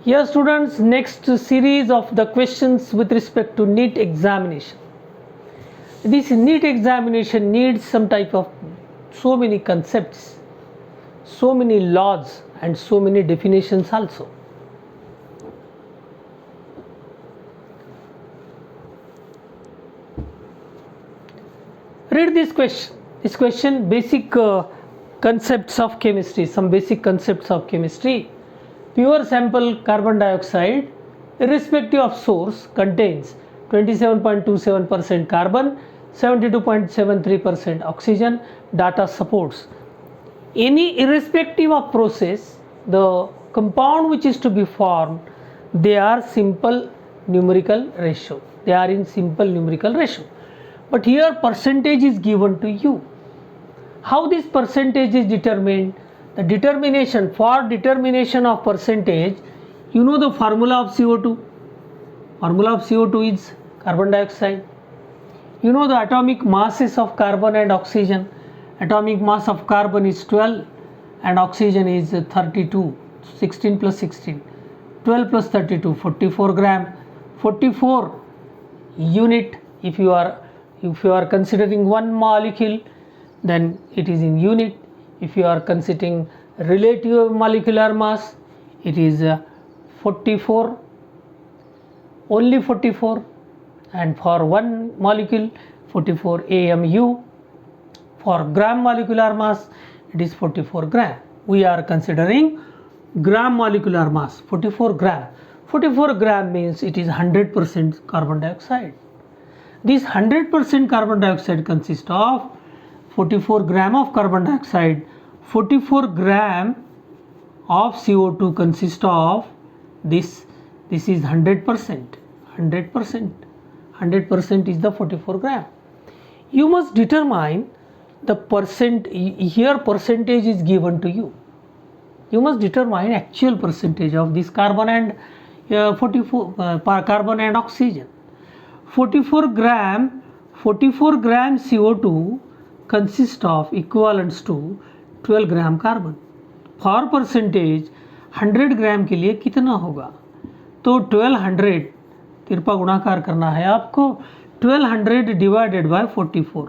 Here students, next series of the questions with respect to NEET examination. This NEET examination needs some type of so many concepts, so many laws and so many definitions also. Read this question. This question, basic concepts of chemistry, some basic concepts of chemistry. Pure sample carbon dioxide, irrespective of source, contains 27.27% carbon, 72.73% oxygen. Data supports. Any irrespective of process, the compound which is to be formed, they are simple numerical ratio. They are in simple numerical ratio. But here percentage is given to you. How this percentage is determined? The determination, for determination of percentage, you know the formula of CO2. Formula of CO2 is carbon dioxide. You know the atomic masses of carbon and oxygen. Atomic mass of carbon is 12 and oxygen is 32. 16 plus 16. 12 plus 32, 44 gram. 44 unit. If you are considering one molecule, then it is in unit. If you are considering relative molecular mass, it is 44, only 44, and for one molecule 44 AMU. For gram molecular mass, it is 44 gram. We are considering gram molecular mass, 44 gram. 44 gram means it is 100% carbon dioxide. This 100% carbon dioxide consists of 44 gram of carbon dioxide, 44 gram of CO2 consists of this is 100%, 100% is the 44 gram. You must determine the percent, here percentage is given to you. You must determine actual percentage of this carbon and carbon and oxygen. 44 gram CO2 consists of equivalents to 12 gram carbon. For percentage 100 ग्राम के लिए कितना होगा? तो 1200 तिरपा गुणाकार करना है आपको. 1200 divided by 44.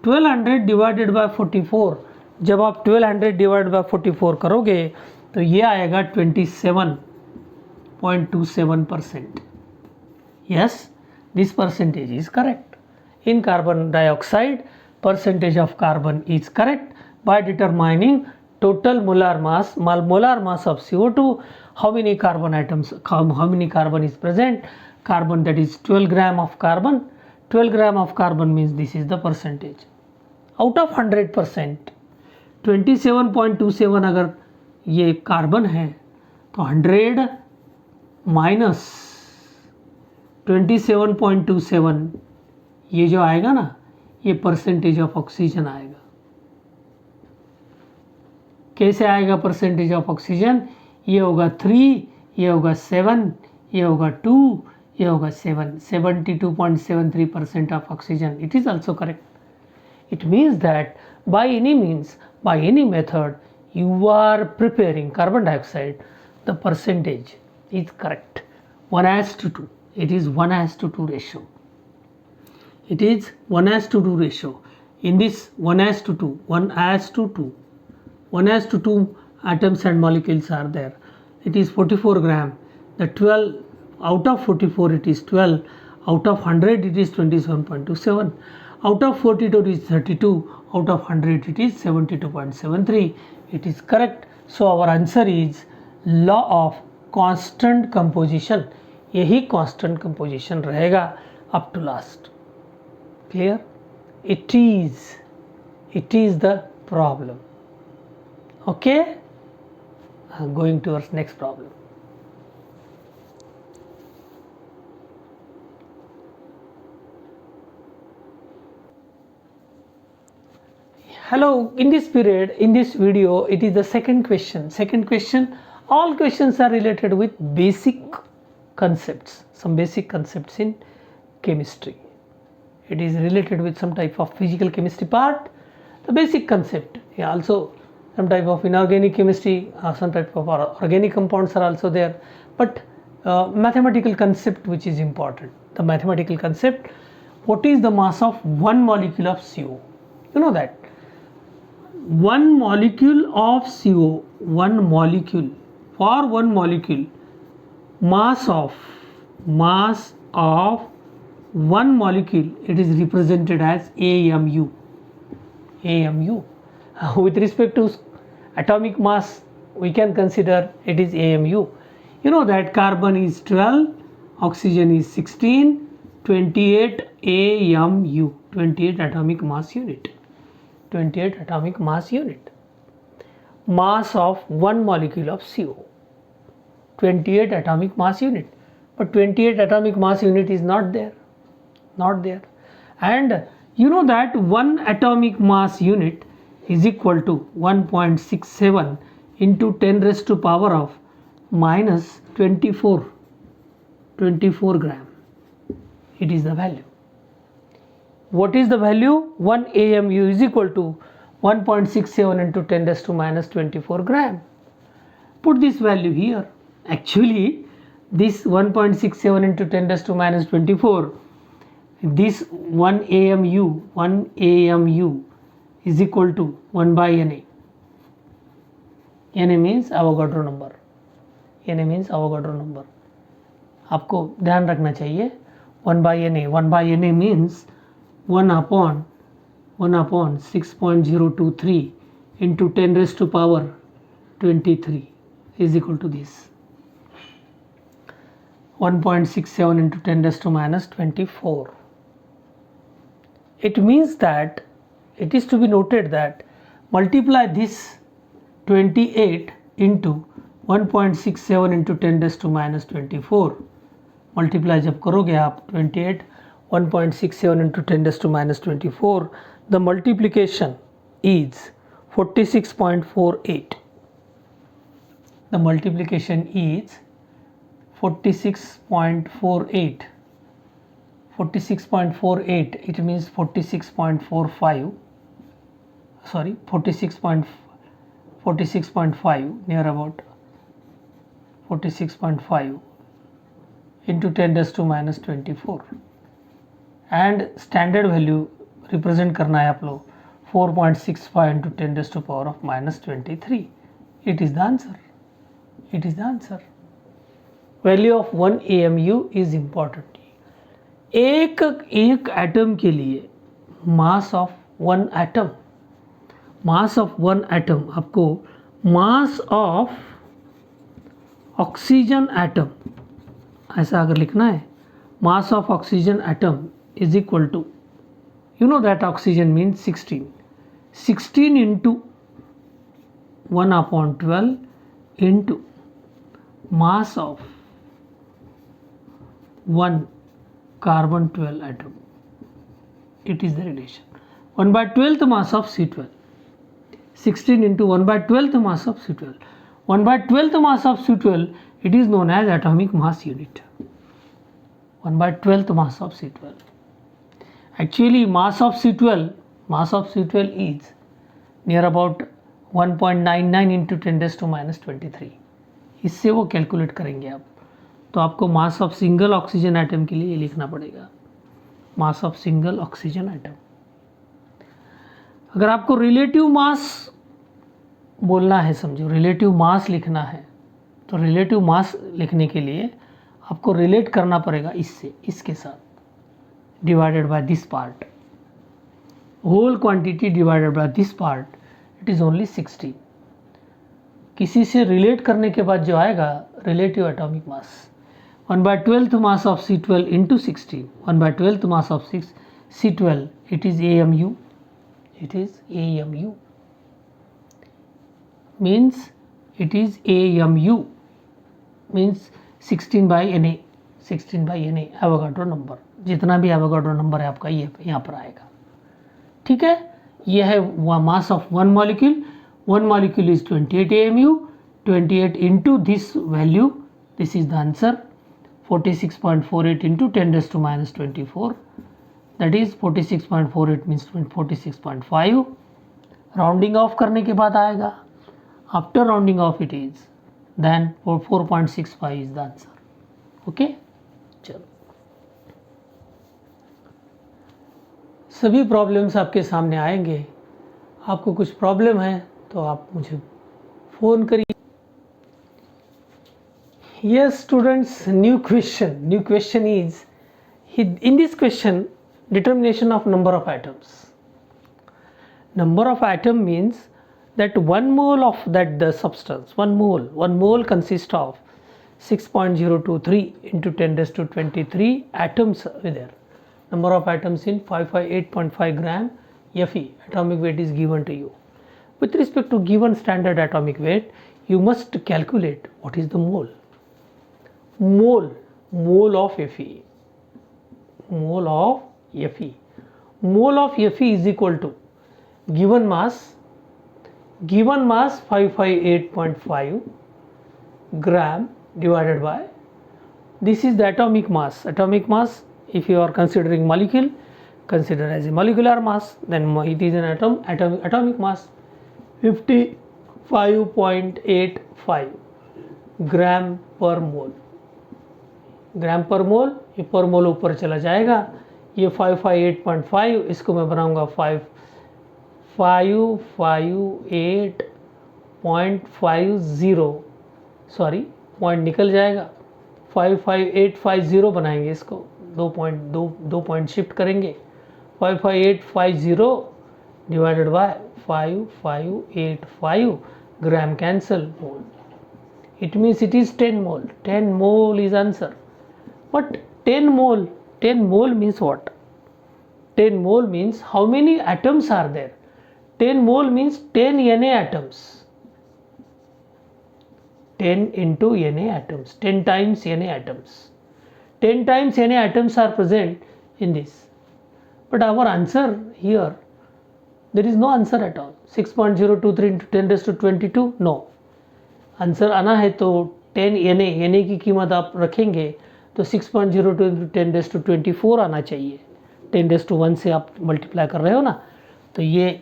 1200 divided by 44, जब आप 1200 डिवाइड बाय 44 करोगे तो ये आएगा 27.27%. Yes, this percentage is correct. In carbon dioxide, percentage of carbon is correct by determining total molar mass of CO2, how many carbon atoms, how many carbon is present. Carbon, that is 12 gram of carbon. 12 gram of carbon means this is the percentage. Out of 100%, 27.27 अगर ये carbon है तो 100 minus 27.27 ये जो आएगा ना, ये percentage of oxygen आएगा. कैसे आएगा परसेंटेज ऑफ ऑक्सीजन? ये होगा 3, ये होगा 7, ये होगा 2, ये होगा 7. 72.73% of oxygen. It is also correct. It means that by any means, by any method you are preparing carbon dioxide, the percentage is correct. 1:2. It is 1:2 ratio. It is 1:2 ratio. In this 1:2, 1:2, 1:2 atoms and molecules are there. It is 44 gram. The 12 out of 44 it is 12. Out of 100 it is 27.27. Out of 42 it is 32. Out of 100 it is 72.73. It is correct. So our answer is law of constant composition. यही constant composition रहेगा up to last. Clear? It is the problem. Okay? Going towards next problem. Hello, in this period, in this video, it is the second question. Second question, all questions are related with basic concepts, some basic concepts in chemistry. It is related with some type of physical chemistry part, the basic concept. Also some type of inorganic chemistry, some type of organic compounds are also there, but mathematical concept which is important, the mathematical concept, what is the mass of one molecule of CO? You know that one molecule of CO, one molecule, for one molecule, mass of one molecule, it is represented as AMU. AMU. With respect to atomic mass, we can consider it is AMU. You know that carbon is 12, oxygen is 16, 28 AMU, 28 atomic mass unit. 28 atomic mass unit. Mass of one molecule of CO. 28 atomic mass unit. But 28 atomic mass unit is not there. Not there. And you know that one atomic mass unit is equal to 1.67 into 10 raised to power of minus 24 gram. It is the value. What is the value? 1 AMU is equal to 1.67 into 10 raised to minus 24 gram. Put this value here. Actually, this 1.67 into 10 raised to minus 24, this 1 AMU is equal to 1 by Na. Na means Avogadro number. Na means Avogadro number. आपको ध्यान रखना चाहिए 1 by Na. 1 by Na means 1 upon 6.023 into 10 raised to power 23 is equal to this. 1.67 into 10 raised to minus 24. It means that it is to be noted that multiply this 28 into 1.67 into 10 raised to minus 24. Multiply जब करोगे आप 28 1.67 into 10 raised to minus 24, the multiplication is 46.48. The multiplication is 46.48. 46.48, it means 46.45, sorry, 46.5, near about 46.5 into 10 raised to minus 24. And standard value represent करना है आप लोग 4.65 into 10 raised to power of minus 23. It is the answer. It is the answer. Value of 1 AMU is important. एक atom के लिए mass of one atom, mass of one atom, आपको mass of oxygen atom ऐसा अगर लिखना है, mass of oxygen atom is equal to, you know that oxygen means 16 into 1 upon 12 into mass of 1 carbon 12 atom. It is the relation 1 by 12th mass of C12. 16 into 1 by 12th mass of C12. 1 by 12th mass of C12, it is known as atomic mass unit. 1 by 12th mass of C12. Actually mass of C12 is near about 1.99 into 10 raised to minus 23. इससे वो calculate करेंगे आप, तो आपको mass of single oxygen atom के लिए लिखना पड़ेगा, mass of single oxygen atom. अगर आपको रिलेटिव मास बोलना है, समझो रिलेटिव मास लिखना है, तो रिलेटिव मास लिखने के लिए आपको रिलेट करना पड़ेगा इससे, इसके साथ, divided by this part, whole quantity divided by this part, it is only 16. किसी से रिलेट करने के बाद जो आएगा relative atomic mass, 1 by 12th mass of C12 into 16, 1 by 12th mass of C12, it is AMU, it is AMU, means it is AMU, means 16 by Na, 16 by Na Avogadro number, जितना भी Avogadro number है आपका ये यहाँ पर आएगा. ठीक है, ये है mass of one molecule. One molecule is 28 AMU. 28 into this value, this is the answer, 46.48 into 10 raised to minus 24, that is 46.48 means 46.5. Rounding off करने के बाद आएगा After rounding off it is, then 4.65 is the answer. Okay, चलो सभी problems आपके सामने आएंगे. आपको कुछ प्रॉब्लम है तो आप मुझे फ़ोन करिए. Yes students, new question is, in this question, determination of number of atoms. Number of atom means that 1 mole of that the substance, 1 mole consists of 6.023 into 10 raised to 23 atoms are there. Number of atoms in 558.5 gram Fe, atomic weight is given to you. With respect to given standard atomic weight, you must calculate what is the mole of Fe. Mole of Fe is equal to given mass 558.5 gram divided by, this is the atomic mass. If you are considering molecule, consider as a molecular mass, then it is an atomic mass 55.85 ग्राम पर मोल. ये पर मोल ऊपर चला जाएगा. ये 558.5, इसको मैं बनाऊंगा 558.50, सॉरी पॉइंट निकल जाएगा. 55850 बनाएंगे इसको, 2 पॉइंट शिफ्ट करेंगे. 55850 divided by 5585 gram cancel mole. It means it is 10 mole. 10 mole is answer. But 10 mole means what? 10 mole means how many atoms are there? 10 mole means 10 Na atoms. 10 into Na atoms. 10 times Na atoms. 10 times Na atoms are present in this. But our answer here, there is no answer at all. 6.023 into 10 raised to 22? No. Answer आना है तो 10 Na की कीमत आप रखेंगे तो 6.02 into 10 raised to 24 आना चाहिए. 10 raised to 1 से आप मल्टीप्लाई कर रहे हो ना, तो ये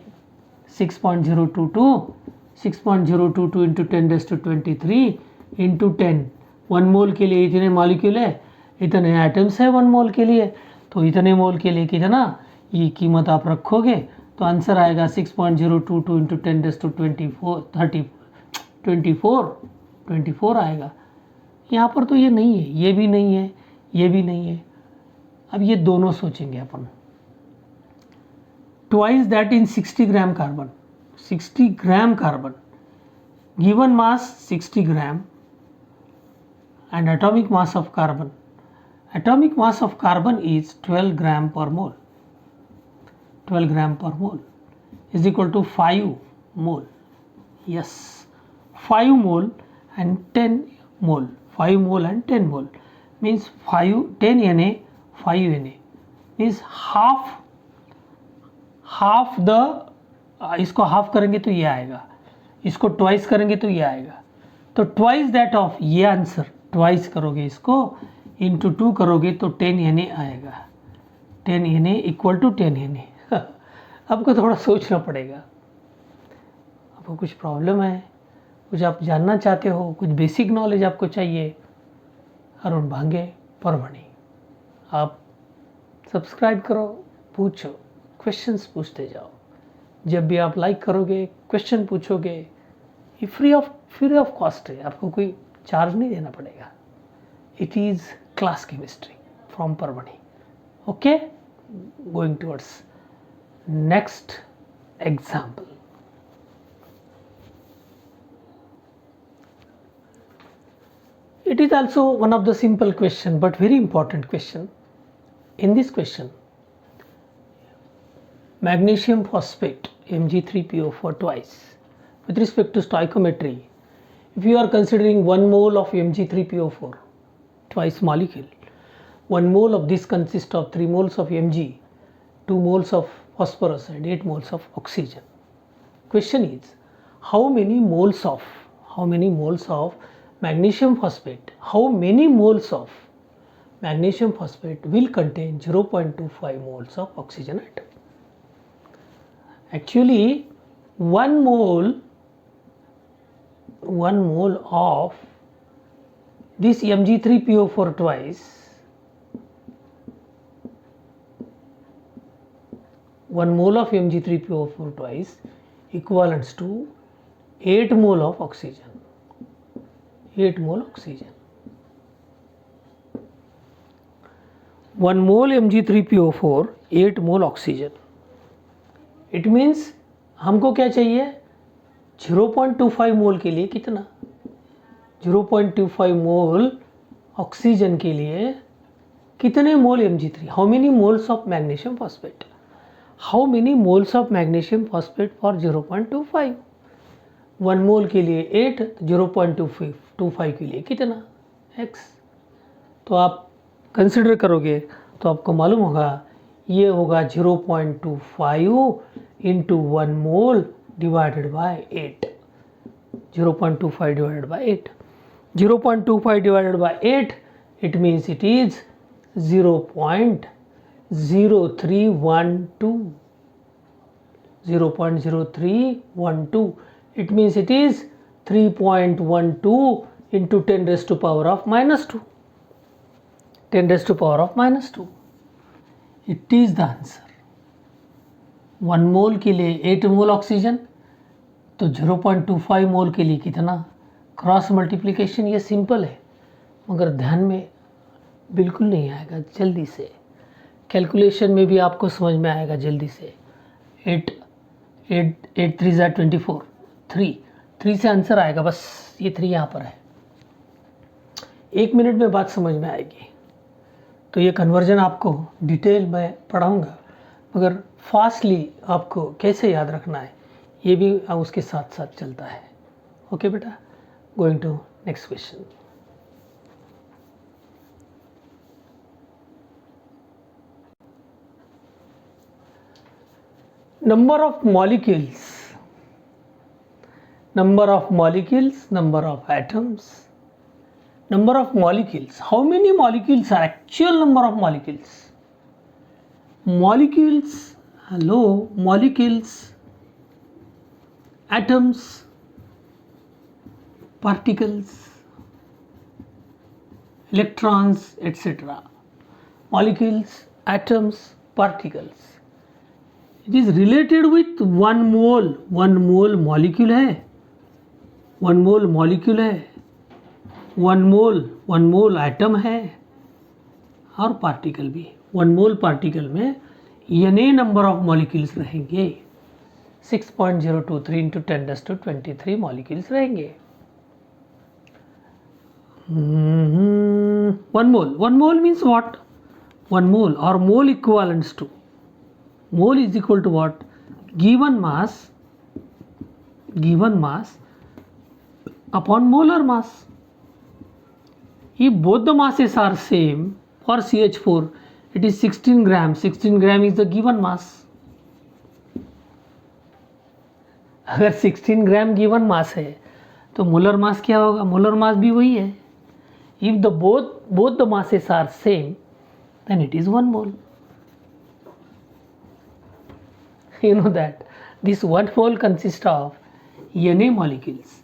6.022 into 10 raised to 23 into 10. 1 मोल के लिए इतने मॉलिक्यूल है, इतने एटम्स है 1 मोल के लिए, तो इतने मोल के लिए कितना ये कीमत आप रखोगे तो आंसर आएगा 6.022 into 10 raised to 24 आएगा. यहाँ पर तो ये नहीं है, ये भी नहीं है, ये भी नहीं है. अब ये दोनों सोचेंगे अपन. Twice that in 60 gram carbon. 60 gram carbon, given mass 60 gram and atomic mass of carbon. Atomic mass of carbon is 12 gram per mole. 12 gram per mole is equal to 5 mole. Yes, 5 mole and 10 mole. 5 mole and 10 mole means 10 Na, 5 Na means half the, इसको half करेंगे तो ये आएगा, इसको twice करेंगे तो ये आएगा. तो ट्वाइस दैट ऑफ ये आंसर, ट्वाइस करोगे इसको इंटू 2 करोगे तो 10 Na आएगा. 10 Na इक्वल टू 10 Na. आपको थोड़ा सोचना पड़ेगा. आपको कुछ प्रॉब्लम है, कुछ आप जानना चाहते हो, कुछ बेसिक नॉलेज आपको चाहिए, अरुण भांगे परभणी. आप सब्सक्राइब करो, पूछो, क्वेश्चंस पूछते जाओ. जब भी आप लाइक करोगे, क्वेश्चन पूछोगे, ये फ्री ऑफ कॉस्ट है, आपको कोई चार्ज नहीं देना पड़ेगा. It is class chemistry from Parbhani. Okay, going towards next example. It is also one of the simple question but very important question. In this question, magnesium phosphate Mg3PO4 twice. With respect to stoichiometry, if you are considering 1 mole of Mg3PO4 twice molecule, 1 mole of this consists of 3 moles of Mg, 2 moles of phosphorus and 8 moles of oxygen. Question is, how many moles of magnesium phosphate, how many moles of magnesium phosphate will contain 0.25 moles of oxygen atom? Actually 1 mole 1 mole of this Mg3PO4 twice, 1 mole of Mg3PO4 twice equivalents to 8 mole of oxygen. 8 mole oxygen. 1 mole Mg3PO4, 8 mole oxygen. It means हमको क्या चाहिए? 0.25 मोल के लिए कितना? 0.25 मोल oxygen के लिए कितने मोल Mg3? How many moles of magnesium phosphate? How many moles of magnesium phosphate for 0.25? 1 मोल के लिए 8, 0.25 के लिए कितना? x. तो आप कंसिडर करोगे तो आपको मालूम होगा ये होगा 0.25 into 1 mole divided by 8. 0.25 divided by 8. 0.25 divided by 8, it means it is 0.0312. 0.0312. It means it is 3.12 into 10 raised to power of minus 2. 10 raised to power of minus 2. It is the answer. 1 मोल के लिए 8 मोल oxygen, तो 0.25 मोल के लिए कितना? Cross multiplication ये simple है मगर ध्यान में बिल्कुल नहीं आएगा. जल्दी से कैलकुलेशन में भी आपको समझ में आएगा जल्दी से. 8 3 ज़ा 24, 3 से आंसर आएगा. बस ये 3 यहाँ पर है. 1 मिनट में बात समझ में आएगी. तो ये कन्वर्जन आपको डिटेल में पढ़ाऊँगा मगर फास्टली आपको कैसे याद रखना है ये भी उसके साथ साथ चलता है. ओके बेटा, going to next question. Number of molecules, number of molecules, number of atoms, number of molecules. How many molecules are actual number of molecules? Molecules, hello, molecules, atoms, particles, electrons, etc. Molecules, atoms, particles. It is related with 1 mole. 1 mole molecule है, 1 mole molecule है, 1 mole atom है और particle भी. 1 mole particle में n number of molecules रहेंगे. 6.023 into 10⁻23 molecules रहेंगे. 1 mole means what? 1 mole or mole equivalents to, mole is equal to what? Given mass upon molar mass. If both the masses are same, for CH4 it is 16 gram. 16 gram is the given mass. अगर 16 ग्राम given mass है तो molar mass क्या होगा? Molar mass भी वही है. If the both the masses are same then it is 1 mole. You know that this 1 mole consists of Na molecules.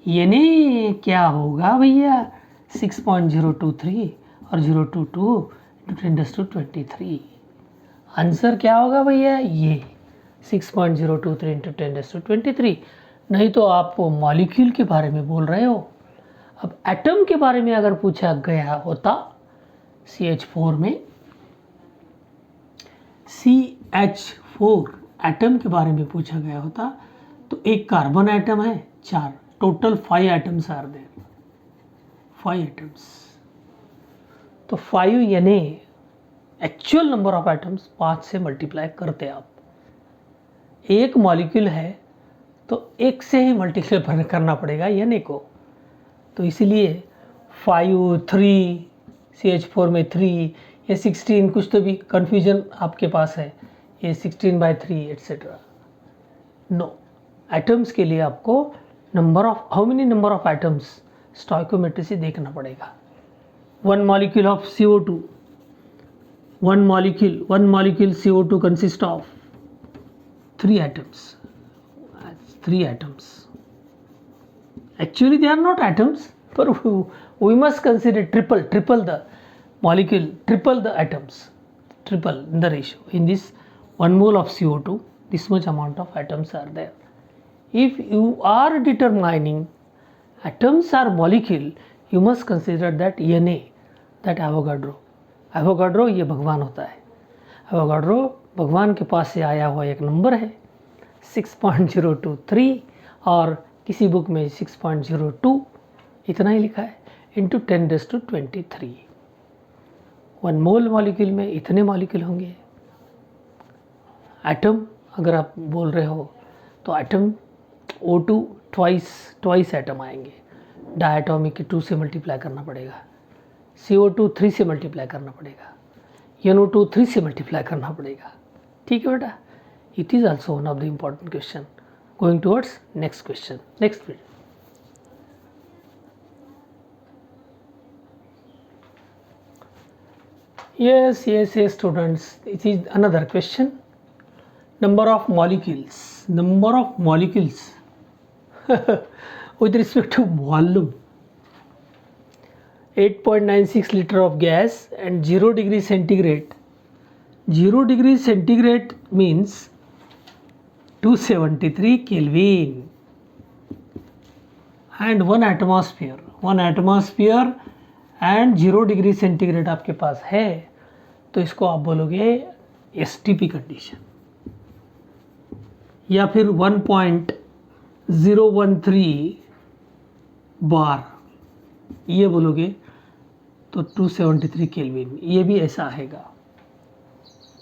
Na क्या होगा भैया? 6.023 और 022 into 10⁻23. आंसर क्या होगा भैया? ये 6.023 into 10⁻23. नहीं तो आप मॉलिक्यूल के बारे में बोल रहे हो. अब एटम के बारे में अगर पूछा गया होता CH4 में, CH4 एटम के बारे में पूछा गया होता तो एक कार्बन एटम है, 4, total 5 atoms are there. 5 atoms. तो 5 Na actual number of atoms 5 से मल्टीप्लाई करते आप. एक मॉलिक्यूल है तो 1 से ही मल्टीप्लाई करना पड़ेगा Na को. तो इसीलिए 5, 3, CH4 में 3 या 16, कुछ तो भी कन्फ्यूजन आपके पास है, ये 16/3 एट्सेट्रा. नो, एटम्स के लिए आपको number of, how many number of atoms stoichiometry से देखना पड़ेगा. 1 molecule of CO2, 1 molecule CO2 consists of 3 atoms. 3 atoms. Actually, they are not atoms, but we must consider triple the molecule, triple the atoms, triple in the ratio. In this 1 mole of CO2, this much amount of atoms are there. If you are determining atoms or molecule, you must consider that Na, that Avogadro. Avogadro ये भगवान होता है. Avogadro भगवान के पास से आया हुआ एक नंबर है 6.023 और किसी बुक में 6.02 इतना ही लिखा है इंटू 10⁻23. 1 मोल मॉलिक्यूल में इतने मॉलिक्यूल होंगे. एटम अगर आप बोल रहे हो तो एटम O2 ट्वाइस एटम आएंगे. डायटोमिक के 2 से मल्टीप्लाई करना पड़ेगा. CO2 3 से मल्टीप्लाई करना पड़ेगा. NO2 3 से मल्टीप्लाई करना पड़ेगा. ठीक है बेटा. It is also one of the important question. Going towards next question. Next video. Yes, students. It is another question. Number of molecules with respect to volume. 8.96 liter of gas and 0 degree centigrade. 0 degree centigrade means 273 Kelvin and 1 atmosphere. 1 atmosphere and 0 degree centigrade आपके पास है तो इसको आप बोलोगे STP condition या फिर 1.013 बार ये बोलोगे तो 273 केल्विन. ये भी ऐसा आएगा.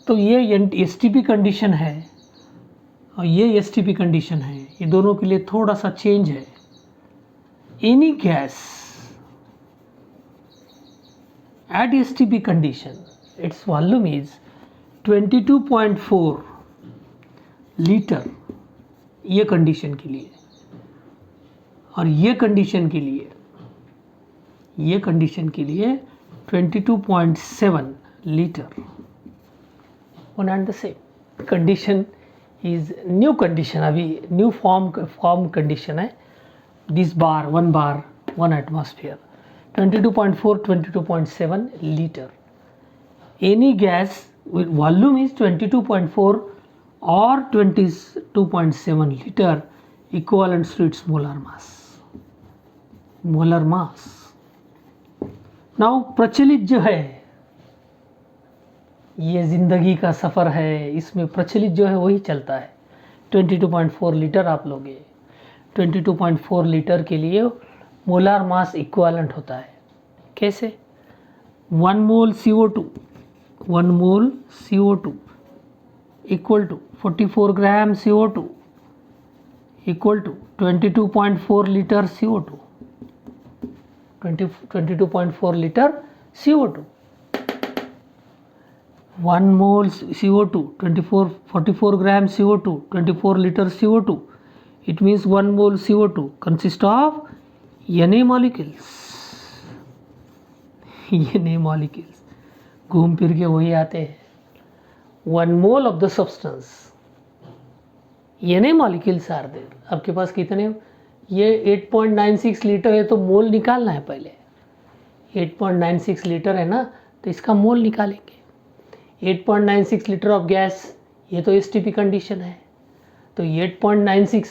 तो ये STP कंडीशन है और ये STP कंडीशन है. ये दोनों के लिए थोड़ा सा चेंज है. Any gas at STP condition, its volume is 22.4 litre. ये कंडीशन के लिए और ये कंडीशन के लिए 22.7 litre. One and the same condition is new condition. अभी न्यू फॉर्म कंडीशन है. This bar 1 atmosphere 22.4 22.7 liter. Any gas with volume is 22.4 or 22.7 liter equivalent to its molar mass. Now प्रचलित जो है ये ज़िंदगी का सफ़र है. इसमें प्रचलित जो है वही चलता है. 22.4 लीटर आप लोगे. 22.4 लीटर के लिए मोलार मास इक्विवेलेंट होता है. कैसे? 1 mole CO2 equal to 44 gram CO2 equal to 22.4 litre CO2. 22.4 litre CO2. 1 mole CO2 44 gram CO2 24 litre CO2. It means 1 mole CO2 consists of Na molecules. Na molecules घूम फिर के वही आते हैं. 1 mole of the substance Na molecules are there. आपके पास कितने? ये 8.96 litre है तो मोल निकालना है पहले. 8.96 लीटर है ना तो इसका मोल निकालेंगे. 8.96 लीटर ऑफ गैस ये तो STP कंडीशन है तो 8.96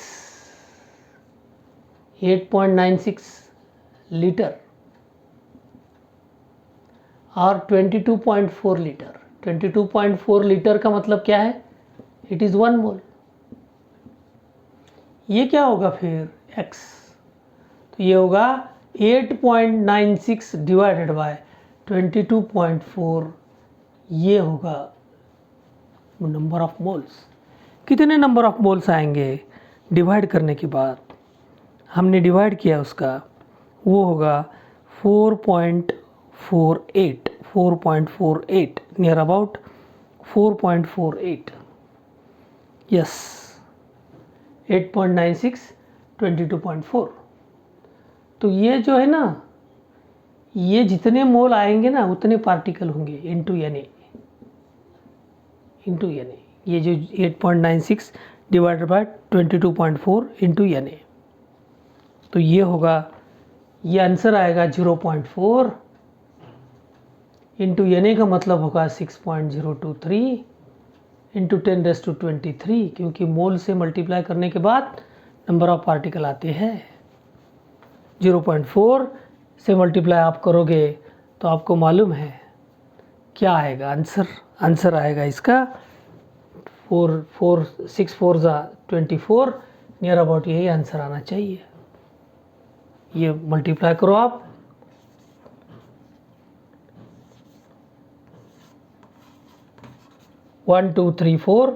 लीटर और 22.4 लीटर. 22.4 लीटर का मतलब क्या है? इट इज़ 1 मोल. ये क्या होगा फिर? x. तो ये होगा 8.96 डिवाइडेड बाय 22.4. ये होगा नंबर ऑफ मोल्स. कितने नंबर ऑफ मोल्स आएंगे डिवाइड करने के बाद? हमने डिवाइड किया उसका वो होगा 4.48 नियर अबाउट 4.48. यस 8.96 22.4. तो ये जो है ना ये जितने मोल आएंगे ना उतने पार्टिकल होंगे इनटू Na. ये जो 8.96 डिवाइडेड बाय 22.4 इंटू Na. तो ये होगा, ये आंसर आएगा 0.4 इंटू Na का मतलब होगा 6.023 इंटू 10⁻23, क्योंकि मोल से मल्टीप्लाई करने के बाद नंबर ऑफ पार्टिकल आते हैं। 0.4 से मल्टीप्लाई आप करोगे तो आपको मालूम है क्या आएगा आंसर। आंसर आएगा इसका 6 4 24, नियर अबाउट यही आंसर आना चाहिए। ये मल्टीप्लाई करो आप, one two three four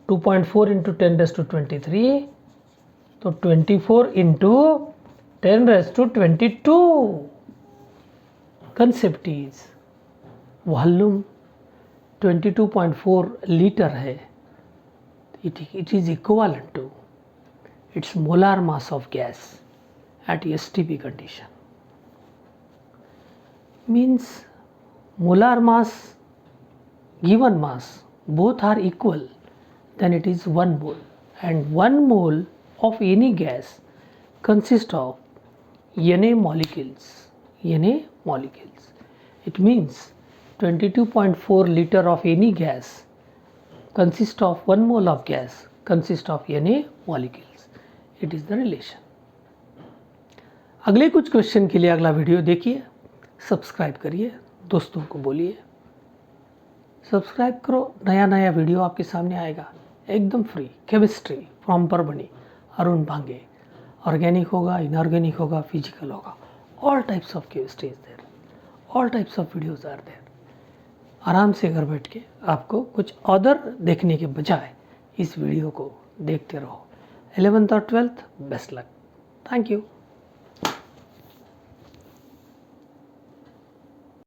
2.4 into 10⁻23, तो 24 into 10⁻22। Concept is volume 22.4 litre है, it is equivalent to its molar mass of gas at STP condition. Means molar mass, given mass, both are equal, then it is 1 mole, and 1 mole of any gas consists of Na molecules. Na molecules. It means 22.4 liter of any gas consists of 1 mole of gas consists of Na molecules. It is the relation. अगले कुछ question के लिए अगला video देखिए, subscribe करिए, दोस्तों को बोलिए सब्सक्राइब करो, नया नया वीडियो आपके सामने आएगा एकदम free. Chemistry from Parbhani, Arun Bhange. Organic होगा, इनऑर्गेनिक होगा, फिजिकल होगा, all types of chemistry is there, all types of videos are there. आराम से घर बैठ के आपको कुछ अदर देखने के बजाय इस वीडियो को देखते रहो। 11th और 12th best luck. Thank you.